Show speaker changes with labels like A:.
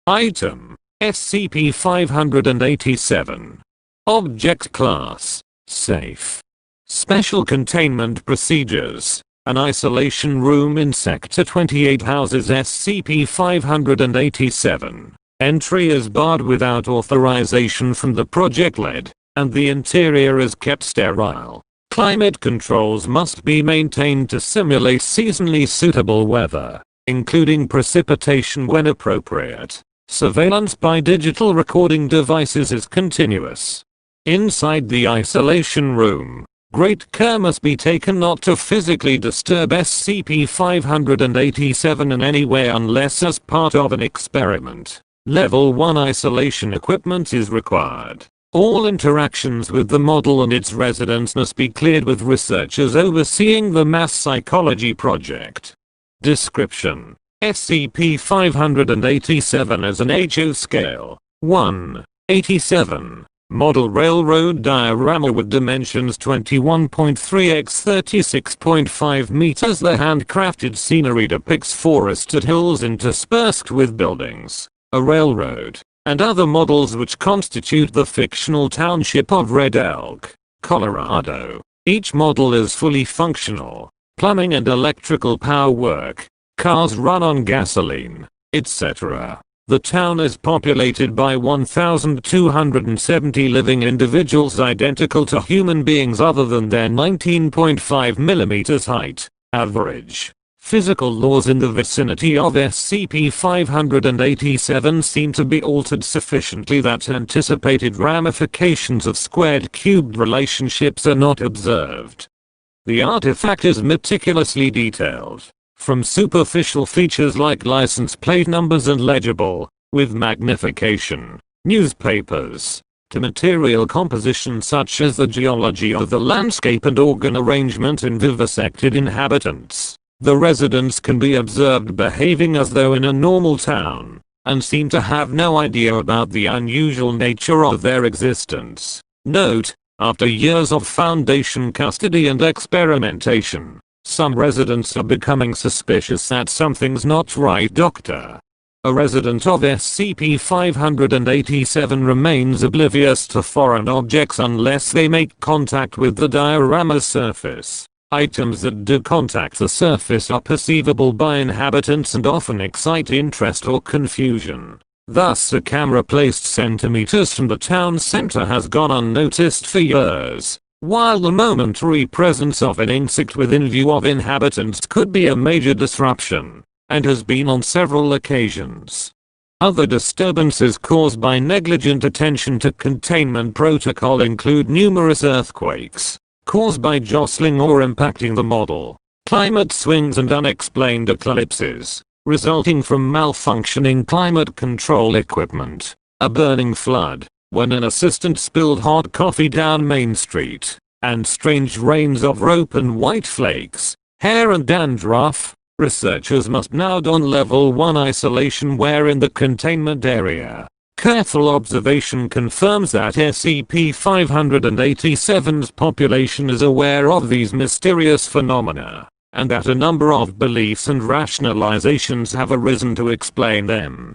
A: Item: SCP-587. Object Class: Safe. Special Containment Procedures: an isolation room in Sector 28 houses SCP-587. Entry is barred without authorization from the project lead, and the interior is kept sterile. Climate controls must be maintained to simulate seasonally suitable weather, including precipitation when appropriate. Surveillance by digital recording devices is continuous. Inside the isolation room, great care must be taken not to physically disturb SCP-587 in any way unless as part of an experiment. Level 1 isolation equipment is required. All interactions with the model and its residents must be cleared with researchers overseeing the mass psychology project. Description: SCP-587 is an HO scale 1/87 model railroad diorama with dimensions 21.3 x 36.5 meters. The handcrafted scenery depicts forested hills interspersed with buildings, a railroad, and other models which constitute the fictional township of Red Elk, Colorado. Each model is fully functional. Plumbing and electrical power work. Cars run on gasoline, etc. The town is populated by 1,270 living individuals identical to human beings other than their 19.5 mm height average. Physical laws in the vicinity of SCP-587 seem to be altered sufficiently that anticipated ramifications of squared-cubed relationships are not observed. The artifact is meticulously detailed, from superficial features like license plate numbers and legible, with magnification, newspapers, to material composition such as the geology of the landscape and organ arrangement in vivisected inhabitants. The residents can be observed behaving as though in a normal town, and seem to have no idea about the unusual nature of their existence. Note: after years of Foundation custody and experimentation, some residents are becoming suspicious that something's not right. Dr. A resident of SCP-587 remains oblivious to foreign objects unless they make contact with the diorama's surface. Items that do contact the surface are perceivable by inhabitants and often excite interest or confusion. Thus, a camera placed centimeters from the town center has gone unnoticed for years, while the momentary presence of an insect within view of inhabitants could be a major disruption, and has been on several occasions. Other disturbances caused by negligent attention to containment protocol include numerous earthquakes, caused by jostling or impacting the model, climate swings and unexplained eclipses, resulting from malfunctioning climate control equipment, a burning flood, when an assistant spilled hot coffee down Main Street, and strange rains of rope and white flakes, hair and dandruff. Researchers must now don level 1 isolation wear in the containment area. Careful observation confirms that SCP-587's population is aware of these mysterious phenomena, and that a number of beliefs and rationalizations have arisen to explain them.